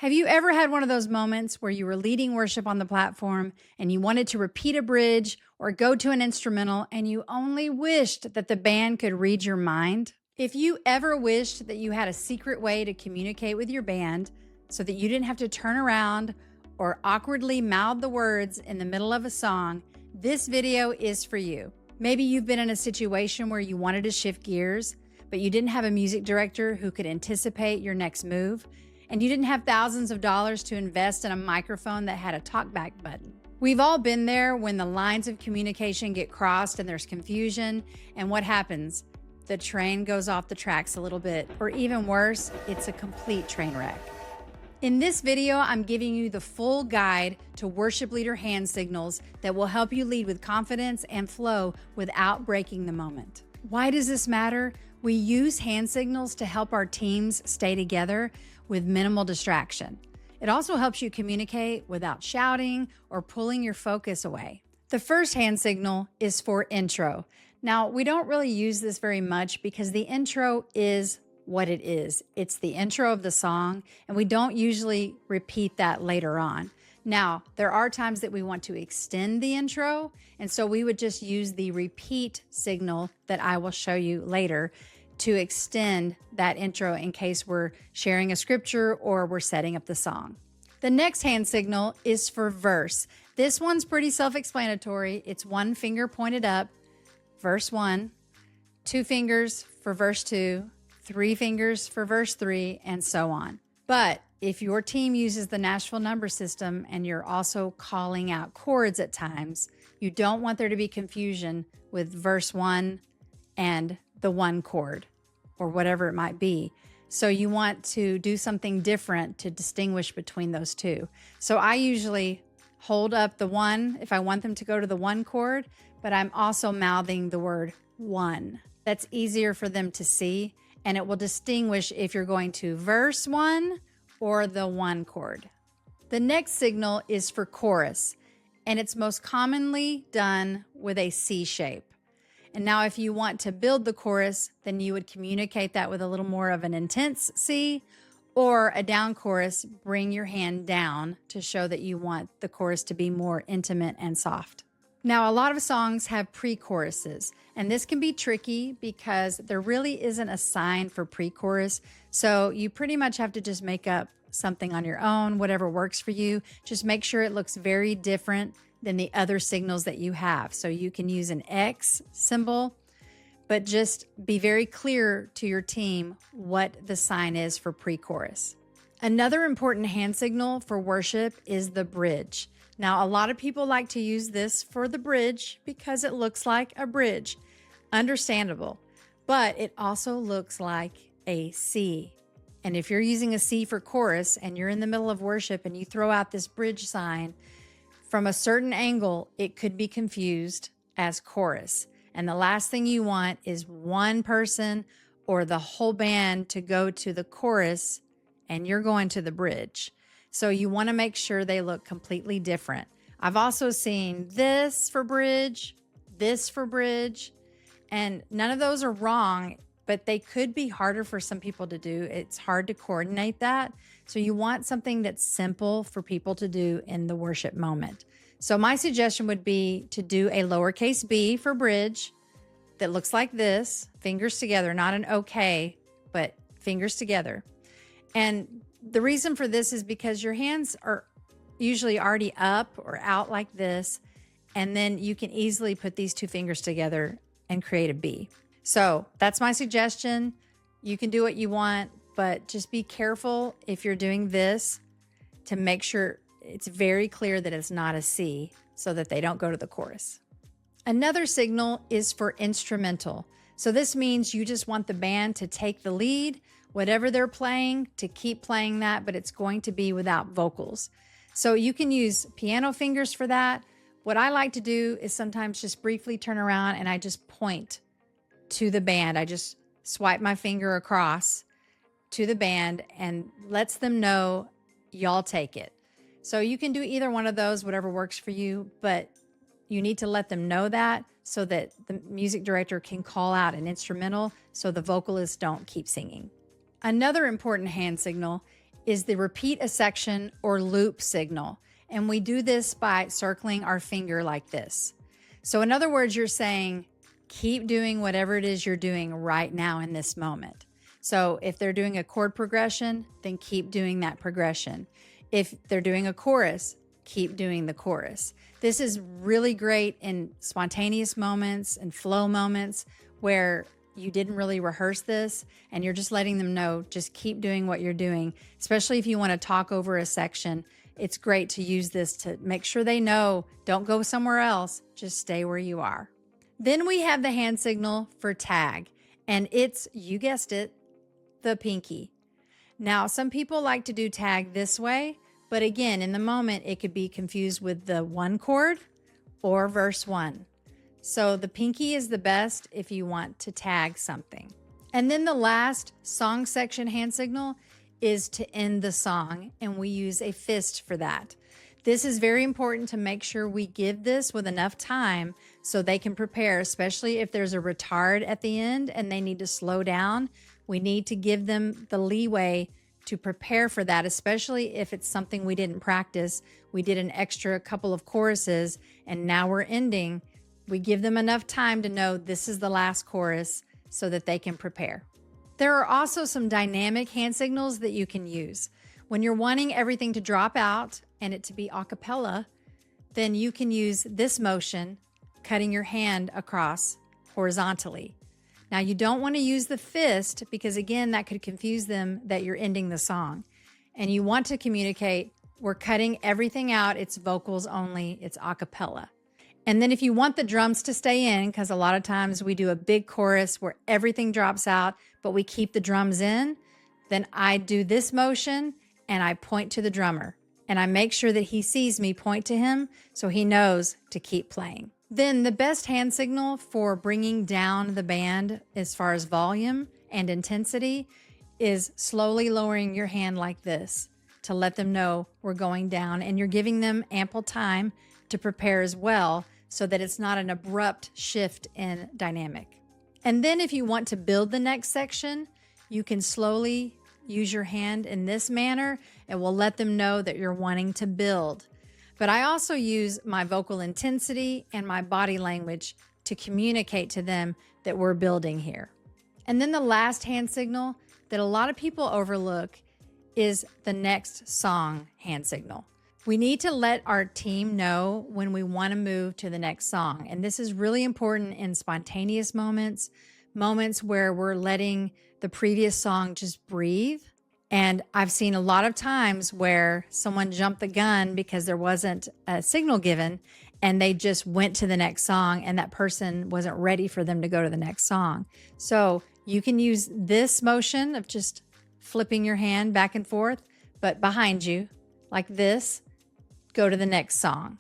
Have you ever had one of those moments where you were leading worship on the platform and you wanted to repeat a bridge or go to an instrumental and you only wished that the band could read your mind? If you ever wished that you had a secret way to communicate with your band so that you didn't have to turn around or awkwardly mouth the words in the middle of a song, this video is for you. Maybe you've been in a situation where you wanted to shift gears, but you didn't have a music director who could anticipate your next move, and you didn't have thousands of dollars to invest in a microphone that had a talkback button. We've all been there when the lines of communication get crossed and there's confusion, and what happens? The train goes off the tracks a little bit, or even worse, it's a complete train wreck. In this video, I'm giving you the full guide to worship leader hand signals that will help you lead with confidence and flow without breaking the moment. Why does this matter? We use hand signals to help our teams stay together with minimal distraction. It also helps you communicate without shouting or pulling your focus away. The first hand signal is for intro. Now, we don't really use this very much because the intro is what it is. It's the intro of the song, and we don't usually repeat that later on. Now, there are times that we want to extend the intro, and so we would just use the repeat signal that I will show you later to extend that intro in case we're sharing a scripture or we're setting up the song. The next hand signal is for verse. This one's pretty self-explanatory. It's one finger pointed up, verse 1, 2 fingers for verse 2, 3 fingers for verse 3, and so on. But if your team uses the Nashville number system and you're also calling out chords at times, you don't want there to be confusion with verse 1 and the 1 chord or whatever it might be. So you want to do something different to distinguish between those two. So I usually hold up the 1 if I want them to go to the 1 chord, but I'm also mouthing the word 1. That's easier for them to see, and it will distinguish if you're going to verse 1 or the 1 chord. The next signal is for chorus, and it's most commonly done with a C shape. And now if you want to build the chorus, then you would communicate that with a little more of an intense C, or a down chorus, bring your hand down to show that you want the chorus to be more intimate and soft. Now, a lot of songs have pre-choruses, and this can be tricky because there really isn't a sign for pre-chorus. So you pretty much have to just make up something on your own, whatever works for you. Just make sure it looks very different than the other signals that you have. So you can use an X symbol, but just be very clear to your team what the sign is for pre-chorus. Another important hand signal for worship is the bridge. Now, a lot of people like to use this for the bridge because it looks like a bridge. Understandable, but it also looks like a C. And if you're using a C for chorus and you're in the middle of worship and you throw out this bridge sign, from a certain angle, it could be confused as chorus. And the last thing you want is one person or the whole band to go to the chorus and you're going to the bridge. So you want to make sure they look completely different. I've also seen this for bridge, and none of those are wrong, but they could be harder for some people to do. It's hard to coordinate that. So you want something that's simple for people to do in the worship moment. So my suggestion would be to do a lowercase b for bridge that looks like this, fingers together, not an OK, but fingers together. And the reason for this is because your hands are usually already up or out like this, and then you can easily put these 2 fingers together and create a B. So that's my suggestion. You can do what you want, but just be careful if you're doing this to make sure it's very clear that it's not a C so that they don't go to the chorus. Another signal is for instrumental. So this means you just want the band to take the lead, whatever they're playing, to keep playing that, but it's going to be without vocals. So you can use piano fingers for that. What I like to do is sometimes just briefly turn around and I just point to the band. I just swipe my finger across to the band and lets them know y'all take it. So you can do either one of those, whatever works for you, but you need to let them know that so that the music director can call out an instrumental so the vocalists don't keep singing. Another important hand signal is the repeat a section or loop signal. And we do this by circling our finger like this. So in other words, you're saying, keep doing whatever it is you're doing right now in this moment. So if they're doing a chord progression, then keep doing that progression. If they're doing a chorus, keep doing the chorus. This is really great in spontaneous moments and flow moments where you didn't really rehearse this and you're just letting them know, just keep doing what you're doing. Especially if you want to talk over a section, it's great to use this to make sure they know, don't go somewhere else, just stay where you are. Then we have the hand signal for tag, and it's, you guessed it, the pinky. Now, some people like to do tag this way, but again, in the moment, it could be confused with the one chord or verse 1. So the pinky is the best if you want to tag something. And then the last song section hand signal is to end the song, and we use a fist for that. This is very important to make sure we give this with enough time so they can prepare, especially if there's a retard at the end and they need to slow down. We need to give them the leeway to prepare for that, especially if it's something we didn't practice. We did an extra couple of choruses and now we're ending. We give them enough time to know this is the last chorus so that they can prepare. There are also some dynamic hand signals that you can use. When you're wanting everything to drop out and it to be a cappella, then you can use this motion, cutting your hand across horizontally. Now, you don't want to use the fist because, again, that could confuse them that you're ending the song. And you want to communicate, we're cutting everything out. It's vocals only. It's a cappella. And then if you want the drums to stay in, because a lot of times we do a big chorus where everything drops out, but we keep the drums in, then I do this motion and I point to the drummer. And I make sure that he sees me point to him so he knows to keep playing. Then the best hand signal for bringing down the band as far as volume and intensity is slowly lowering your hand like this to let them know we're going down, and you're giving them ample time to prepare as well so that it's not an abrupt shift in dynamic. And then if you want to build the next section, you can slowly use your hand in this manner and will let them know that you're wanting to build. But I also use my vocal intensity and my body language to communicate to them that we're building here. And then the last hand signal that a lot of people overlook is the next song hand signal. We need to let our team know when we want to move to the next song. And this is really important in spontaneous moments, moments where we're letting the previous song just breathe. And I've seen a lot of times where someone jumped the gun because there wasn't a signal given and they just went to the next song and that person wasn't ready for them to go to the next song. So you can use this motion of just flipping your hand back and forth, but behind you like this, go to the next song.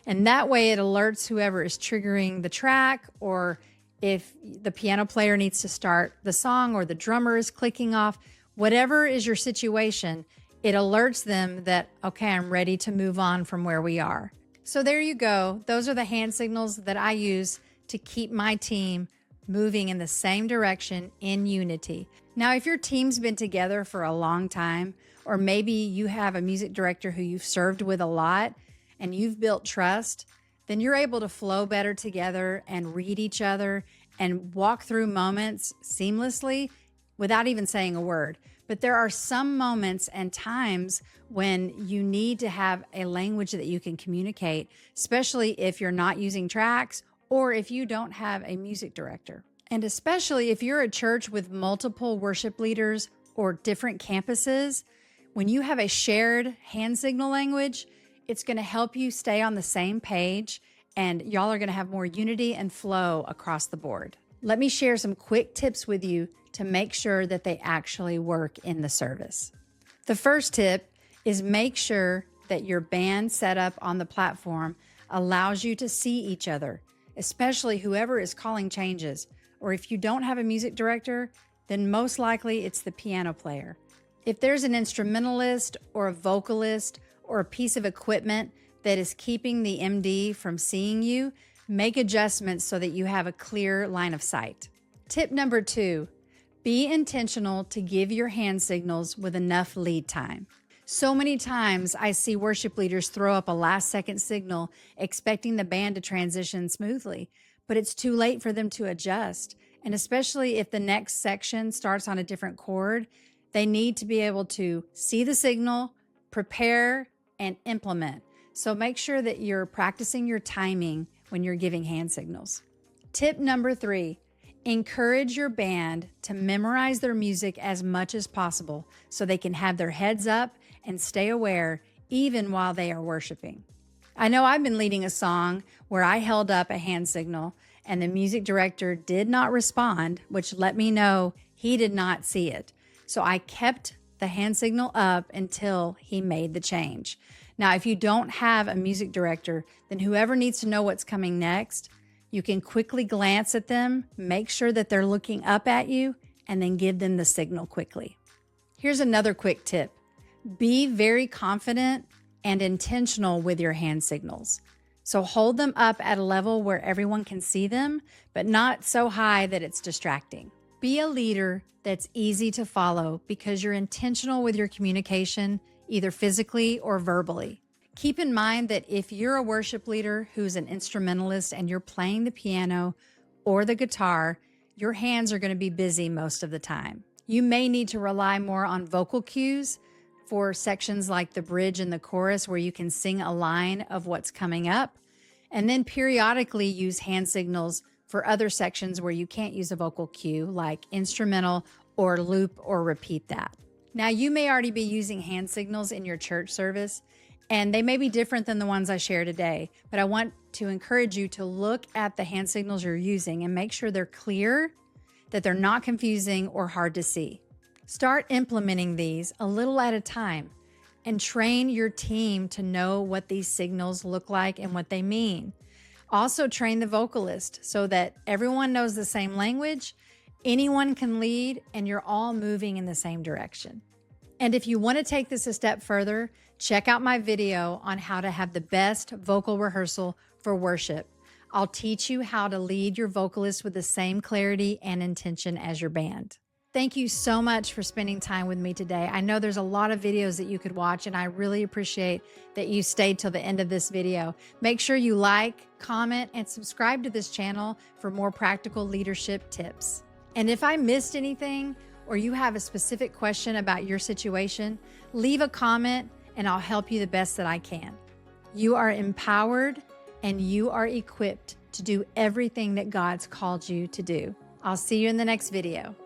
And that way it alerts whoever is triggering the track, or if the piano player needs to start the song or the drummer is clicking off. Whatever is your situation, it alerts them that, okay, I'm ready to move on from where we are. So there you go. Those are the hand signals that I use to keep my team moving in the same direction in unity. Now, if your team's been together for a long time, or maybe you have a music director who you've served with a lot and you've built trust, then you're able to flow better together and read each other and walk through moments seamlessly without even saying a word. But there are some moments and times when you need to have a language that you can communicate, especially if you're not using tracks or if you don't have a music director. And especially if you're a church with multiple worship leaders or different campuses, when you have a shared hand signal language, it's going to help you stay on the same page and y'all are going to have more unity and flow across the board. Let me share some quick tips with you to make sure that they actually work in the service. The first tip is make sure that your band setup on the platform allows you to see each other, especially whoever is calling changes. Or if you don't have a music director, then most likely it's the piano player. If there's an instrumentalist or a vocalist or a piece of equipment that is keeping the MD from seeing you, make adjustments so that you have a clear line of sight. Tip number 2, Be intentional to give your hand signals with enough lead time. So many times I see worship leaders throw up a last-second signal expecting the band to transition smoothly, but it's too late for them to adjust. And especially if the next section starts on a different chord, they need to be able to see the signal, prepare, and implement. So make sure that you're practicing your timing when you're giving hand signals. Tip number 3, encourage your band to memorize their music as much as possible so they can have their heads up and stay aware even while they are worshiping. I know I've been leading a song where I held up a hand signal and the music director did not respond, which let me know he did not see it. So I kept the hand signal up until he made the change. Now, if you don't have a music director, then whoever needs to know what's coming next, you can quickly glance at them, make sure that they're looking up at you, and then give them the signal quickly. Here's another quick tip. Be very confident and intentional with your hand signals. So hold them up at a level where everyone can see them, but not so high that it's distracting. Be a leader that's easy to follow because you're intentional with your communication, either physically or verbally. Keep in mind that if you're a worship leader who's an instrumentalist and you're playing the piano or the guitar, your hands are going to be busy most of the time. You may need to rely more on vocal cues for sections like the bridge and the chorus where you can sing a line of what's coming up, and then periodically use hand signals for other sections where you can't use a vocal cue like instrumental or loop or repeat that. Now, you may already be using hand signals in your church service, and they may be different than the ones I share today, but I want to encourage you to look at the hand signals you're using and make sure they're clear, that they're not confusing or hard to see. Start implementing these a little at a time and train your team to know what these signals look like and what they mean. Also train the vocalist so that everyone knows the same language, anyone can lead, and you're all moving in the same direction. And if you want to take this a step further, check out my video on how to have the best vocal rehearsal for worship. I'll teach you how to lead your vocalist with the same clarity and intention as your band. Thank you so much for spending time with me today. I know there's a lot of videos that you could watch, and I really appreciate that you stayed till the end of this video. Make sure you like, comment, and subscribe to this channel for more practical leadership tips. And if I missed anything, or you have a specific question about your situation, leave a comment and I'll help you the best that I can. You are empowered and you are equipped to do everything that God's called you to do. I'll see you in the next video.